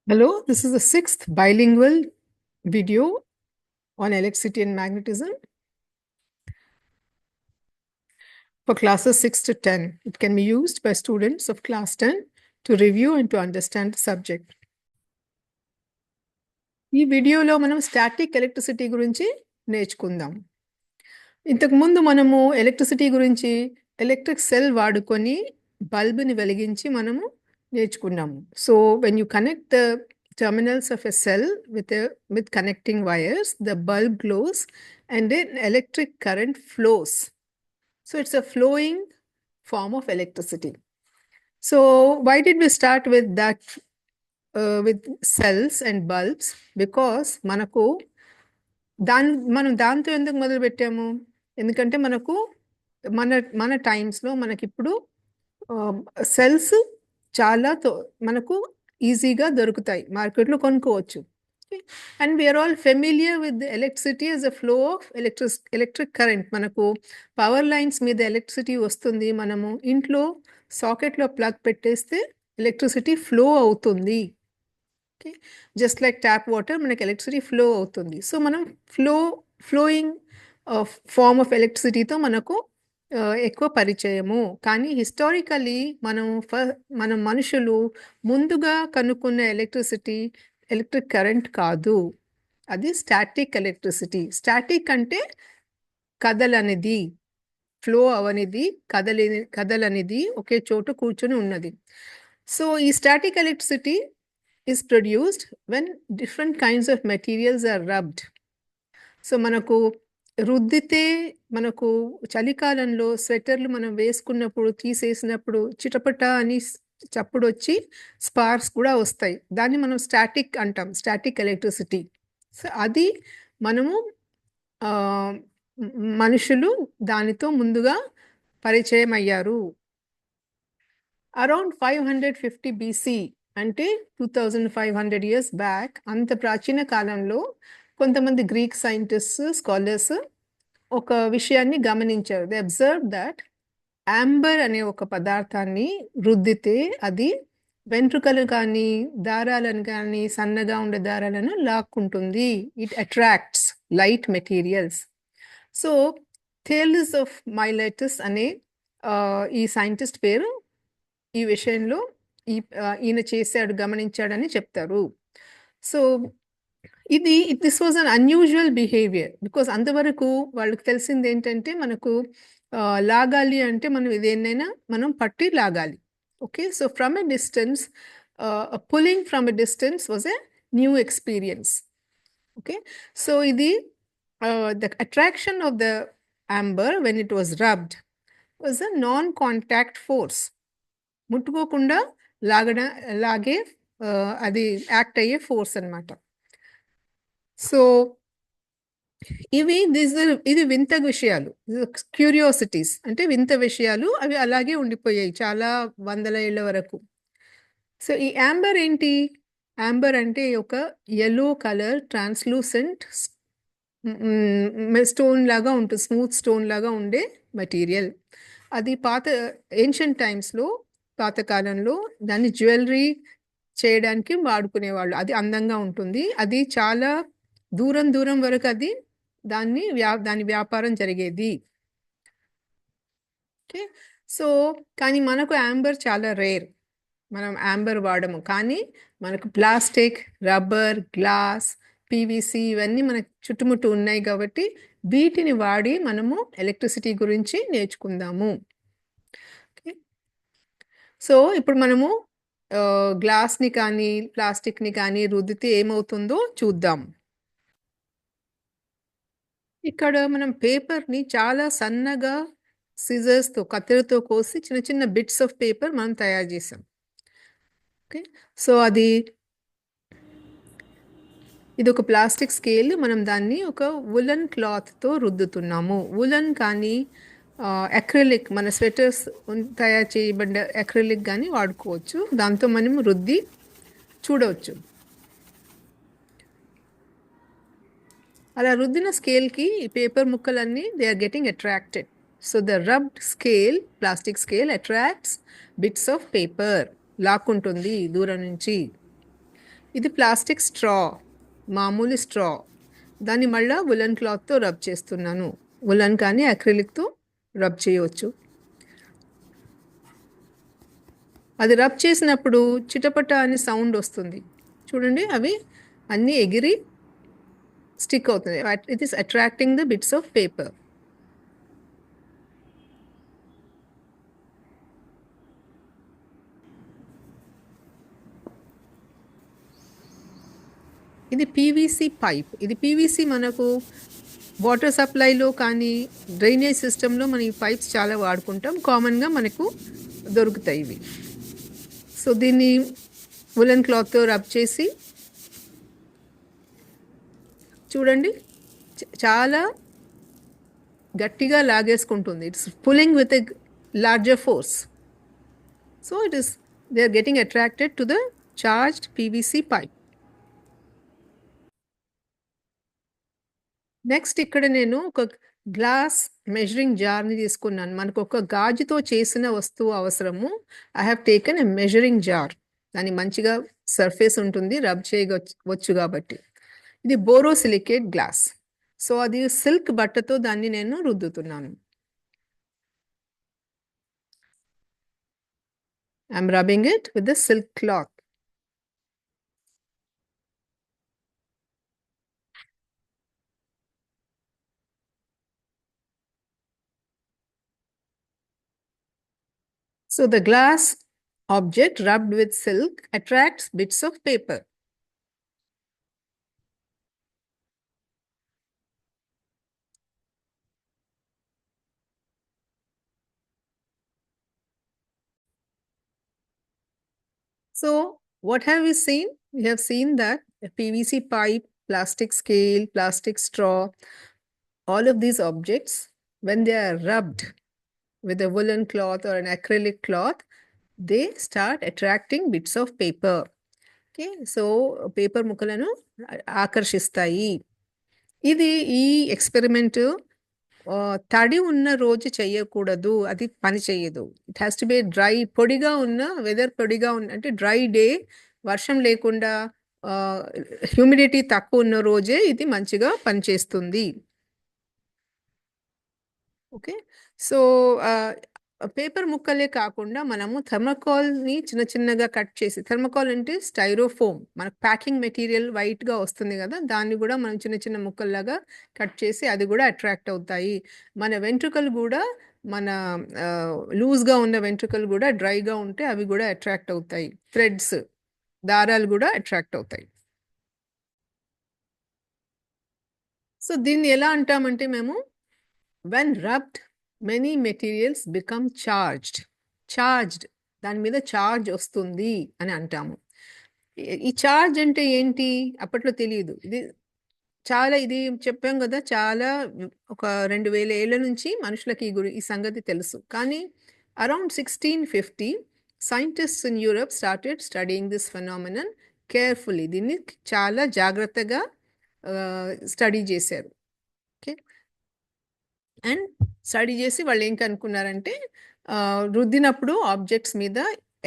Hello, this is the sixth bilingual video on electricity and magnetism for classes 6 to 10. It can be used by students of class 10 to review and to understand the subject. ఈ వీడియోలో మనం static electricity గురించి నేర్చుకుందాం. ఇంతకుముందు మనము electricity గురించి electric cell వాడుకొని బల్బుని వెలిగించి మనము నేర్చుకున్నాము. So when you connect the terminals of a cell with connecting wires, the bulb glows and an electric current flows. So it's a flowing form of electricity. So why did we start with that, with cells and bulbs? Because మనం దాంతో ఎందుకు మొదలు పెట్టాము? ఎందుకంటే మన టైమ్స్లో మనకిప్పుడు cells చాలా మనకు ఈజీగా దొరుకుతాయి, మార్కెట్లో కొనుక్కోవచ్చు. And we're all familiar with electricity as a flow of electric current. మనకు పవర్ లైన్స్ మీద ఎలక్ట్రిసిటీ వస్తుంది, మనము ఇంట్లో సాకెట్లో ప్లగ్ పెట్టేస్తే ఎలక్ట్రిసిటీ ఫ్లో అవుతుంది. Okay, just like tap water మనకి ఎలక్ట్రిసిటీ ఫ్లో అవుతుంది. సో మనం ఫ్లోయింగ్ ఫార్మ్ ఆఫ్ ఎలక్ట్రిసిటీతో మనకు ఎక్కువ పరిచయము. కానీ హిస్టారికలీ మన మనుషులు ముందుగా కనుక్కున్న ఎలక్ట్రిక్ కరెంట్ కాదు, అది స్టాటిక్ ఎలక్ట్రిసిటీ. స్టాటిక్ అంటే కదలనిది, ఫ్లో అవనిది, కదలనిది, ఒకే చోట కూర్చొని ఉన్నది. సో ఈ static electricity is produced when different kinds of materials are rubbed. So మనకు రుద్దితే, మనకు చలికాలంలో స్వెటర్లు మనం వేసుకున్నప్పుడు తీసేసినప్పుడు చిటపట అని చప్పుడు వచ్చి స్పార్క్స్ కూడా వస్తాయి. దాన్ని మనం స్టాటిక్ అంటాం, స్టాటిక్ ఎలక్ట్రిసిటీ. సో అది మనుషులు దానితో ముందుగా పరిచయం అయ్యారు. అరౌండ్ 550 BC, అంటే 2500 years బ్యాక్, అంత ప్రాచీన కాలంలో కొంతమంది గ్రీక్ సైంటిస్ట్ స్కాలర్స్ ఒక విషయాన్ని గమనించారు. దే అబ్జర్వ్ దట్ యాంబర్ అనే ఒక పదార్థాన్ని రుద్దితే అది వెంట్రుకలు కానీ దారాలను కానీ సన్నగా ఉండే దారాలను లాక్కుంటుంది. It attracts light materials. So Thales of Miletus అనే ఈ సైంటిస్ట్ పేరు ఈ విషయంలో ఈయన చేశాడు, గమనించాడని చెప్తారు. So this was an unusual behaviour, because అంతవరకు వాళ్ళకి తెలిసింది ఏంటంటే మనకు లాగాలి అంటే మనం ఇదేనైనా మనం పట్టి లాగాలి. Okay, so from a distance, pulling from a distance was a new experience. Okay, so ఇది the attraction of the amber when it was rubbed was a non contact force. ముట్టుకోకుండా లాగే అది యాక్ట్ అయ్యే ఫోర్స్ అనమాట. So ఇది వింత విషయాలు, curiosities అంటే వింత విషయాలు, అవి అలాగే ఉండిపోయాయి చాలా వందల ఏళ్ల వరకు. సో ఈ యాంబర్ ఏంటి? యాంబర్ అంటే ఒక yellow కలర్ ట్రాన్స్లూసెంట్ స్టోన్ లాగా ఉంటుంది, స్మూత్ స్టోన్ లాగా ఉండే మెటీరియల్. అది ఏన్షియంట్ టైమ్స్లో, పాతకాలంలో దాన్ని జ్యువెలరీ చేయడానికి వాడుకునేవాళ్ళు. అది అందంగా ఉంటుంది, అది చాలా దూరం వరకు అది దాని వ్యాపారం జరిగేది. ఓకే, సో కానీ మనకు యాంబర్ చాలా రేర్, మనం యాంబర్ వాడము. కానీ మనకు ప్లాస్టిక్, రబ్బర్, గ్లాస్, పీవీసీ ఇవన్నీ మనకు చుట్టుముట్టు ఉన్నాయి కాబట్టి వీటిని వాడి మనము ఎలక్ట్రిసిటీ గురించి నేర్చుకుందాము. సో ఇప్పుడు మనము గ్లాస్ని కానీ ప్లాస్టిక్ని కానీ రుద్దితే ఏమవుతుందో చూద్దాం. ఇక్కడ మనం పేపర్ని చాలా సన్నగా సిజర్స్తో, కత్తెరతో కోసి చిన్న చిన్న బిట్స్ ఆఫ్ పేపర్ మనం తయారు చేసాం. ఓకే, సో ఇది ఒక ప్లాస్టిక్ స్కేల్. మనం దాన్ని ఒక వులన్ క్లాత్తో రుద్దుతున్నాము. వులన్ కానీ అక్రిలిక్, మన స్వెటర్స్ తయారు చేయబడ్డ అక్రిలిక్ కానీ వాడుకోవచ్చు. దాంతో మనం రుద్ది చూడవచ్చు. అలా రుద్దిన స్కేల్కి ఈ పేపర్ ముక్కలన్నీ they are getting attracted. So the rubbed scale, plastic scale attracts bits of paper, లాక్కుంటుంది దూరం నుంచి. ఇది ప్లాస్టిక్ స్ట్రా, మామూలు స్ట్రా. దాన్ని మళ్ళీ ఉలెన్ క్లాత్తో రబ్ చేస్తున్నాను. ఉలెన్ కానీ అక్రిలిక్తో రబ్ చేయవచ్చు. అది రబ్ చేసినప్పుడు చిటపట అని సౌండ్ వస్తుంది చూడండి. అవి అన్నీ ఎగిరి స్టిక్ అవుతుంది. It is attracting the bits of paper. ఇది పీవీసీ పైప్. ఇది పీవీసీ మనకు వాటర్ సప్లైలో కానీ డ్రైనేజ్ సిస్టంలో మనం ఈ పైప్స్ చాలా వాడుకుంటాం. కామన్గా మనకు దొరుకుతాయి ఇవి. సో దీన్ని ఉలెన్ క్లాత్తో రబ్ చేసి చూడండి చాలా గట్టిగా లాగేసుకుంటుంది. It's pulling with a larger force. So they are getting attracted to the charged PVC pipe. Next ఇక్కడ నేను ఒక గ్లాస్ మెజరింగ్ జార్ని తీసుకున్నాను. మనకు ఒక గాజుతో చేసిన వస్తువు అవసరము. I have taken a measuring jar. దాన్ని మంచిగా సర్ఫేస్ ఉంటుంది, రబ్ చేయవచ్చు కాబట్టి. ఇది బోరోసిలికేట్ గ్లాస్. సో అది సిల్క్ బట్టతో దాన్ని నేను రుద్దుతున్నాను. I'm rubbing it with the silk cloth. So the glass object rubbed with silk attracts bits of paper. So what have we seen? We have seen that a PVC pipe, plastic scale, plastic straw, all of these objects, when they are rubbed with a woolen cloth or an acrylic cloth, they start attracting bits of paper. Okay, so paper ముక్కలను ఆకర్షిస్తాయి. ఇది ఈ experiment తడి ఉన్న రోజు చేయకూడదు, అది పని చేయదు. It has to be dry, పొడిగా ఉన్న వెదర్, పొడిగా ఉన్న అంటే డ్రై డే, వర్షం లేకుండా హ్యూమిడిటీ తక్కువ ఉన్న రోజే ఇది మంచిగా పనిచేస్తుంది. ఓకే, సో పేపర్ ముక్కలే కాకుండా మనము థర్మోకాల్ని చిన్న చిన్నగా కట్ చేసి, థర్మోకాల్ అంటే స్టైరోఫోమ్, మనకు ప్యాకింగ్ మెటీరియల్ వైట్గా వస్తుంది కదా, దాన్ని కూడా మనం చిన్న చిన్న ముక్కల్లాగా కట్ చేసి అది కూడా అట్రాక్ట్ అవుతాయి. మన వెంట్రుకలు కూడా, మన లూజ్గా ఉన్న వెంట్రుకలు కూడా డ్రైగా ఉంటే అవి కూడా అట్రాక్ట్ అవుతాయి. థ్రెడ్స్, దారాలు కూడా అట్రాక్ట్ అవుతాయి. సో దీన్ని ఎలా అంటామంటే మేము, when rubbed many materials become charged, దాని మీద చార్జ్ వస్తుంది అని అంటాము. ఈ చార్జ్ అంటే ఏంటి అప్పట్లో తెలియదు. ఇది చెప్పాం కదా, చాలా ఒక 2000 ఏళ్ల నుంచి మనుషులకి ఈ సంగతి తెలుసు. కానీ around 1650 scientists in Europe started studying this phenomenon carefully. దీన్ని చాలా జాగ్రత్తగా స్టడీ చేశారు. ఓకే, అండ్ స్టడీ చేసి వాళ్ళు ఏం కనుక్కున్నారంటే, రుద్దినప్పుడు ఆబ్జెక్ట్స్ మీద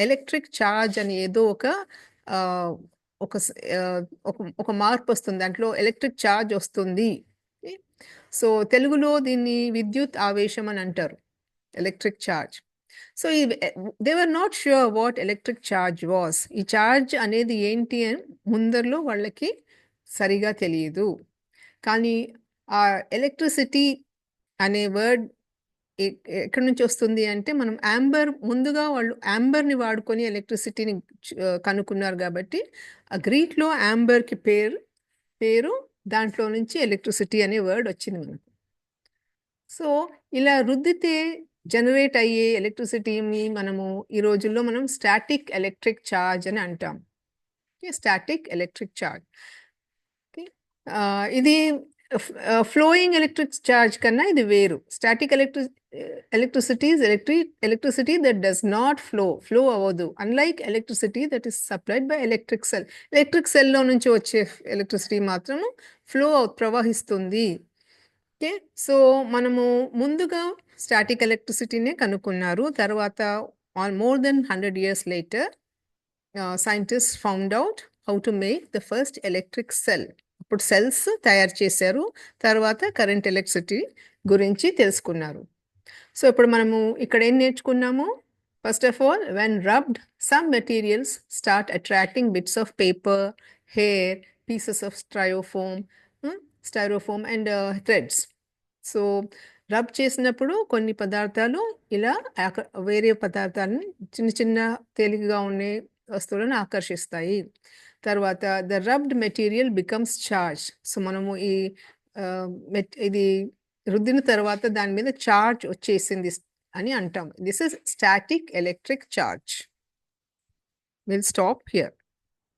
ఎలక్ట్రిక్ ఛార్జ్ అని ఏదో ఒక మార్పు వస్తుంది, దాంట్లో ఎలక్ట్రిక్ ఛార్జ్ వస్తుంది. సో తెలుగులో దీన్ని విద్యుత్ ఆవేశం అని అంటారు, electric charge. So they were not sure what electric charge was. ఈ ఛార్జ్ అనేది ఏంటి అని ముందరలో వాళ్ళకి సరిగా తెలియదు. కానీ ఆ ఎలక్ట్రిసిటీ అనే వర్డ్ ఎక్కడి నుంచి వస్తుంది అంటే, మనం ముందుగా వాళ్ళు యాంబర్ని వాడుకొని ఎలక్ట్రిసిటీని కనుక్కున్నారు కాబట్టి ఆ గ్రీక్లో యాంబర్కి పేరు దాంట్లో నుంచి ఎలక్ట్రిసిటీ అనే వర్డ్ వచ్చింది మనకు. సో ఇలా రుద్దితే జనరేట్ అయ్యే ఎలక్ట్రిసిటీని మనము ఈ రోజుల్లో మనం స్టాటిక్ ఎలక్ట్రిక్ ఛార్జ్ అని అంటాం. Static electric charge. ఇది ఫ్లోయింగ్ ఎలక్ట్రిక్ ఛార్జ్ కన్నా ఇది వేరు. Static electricity is electricity that does not flow అవ్వదు, unlike electricity that is supplied by electric cell. Electric సెల్లో నుంచి వచ్చే ఎలక్ట్రిసిటీ మాత్రం ప్రవహిస్తుంది. ఓకే, సో మనము ముందుగా స్టాటిక్ ఎలక్ట్రిసిటీనే కనుక్కున్నారు. తర్వాత more than 100 years later scientists found out how to make the first electric cell. ఇప్పుడు సెల్స్ తయారు చేశారు, తర్వాత కరెంట్ ఎలక్ట్రిసిటీ గురించి తెలుసుకున్నారు. సో ఇప్పుడు మనము ఇక్కడ ఏం నేర్చుకున్నాము? First of all, when rubbed, some materials start attracting bits of paper, hair, pieces of Styrofoam and threads. So rub చేసినప్పుడు కొన్ని పదార్థాలు ఇలా వేరే పదార్థాలను చిన్న చిన్న తేలికగా ఉండే వస్తువులను ఆకర్షిస్తాయి. తర్వాత the rubbed material becomes charge. So మనము ఈ ఇది రుద్దిన తర్వాత దాని మీద చార్జ్ వచ్చేసింది అని అంటాం. This is static electric charge. Will stop here.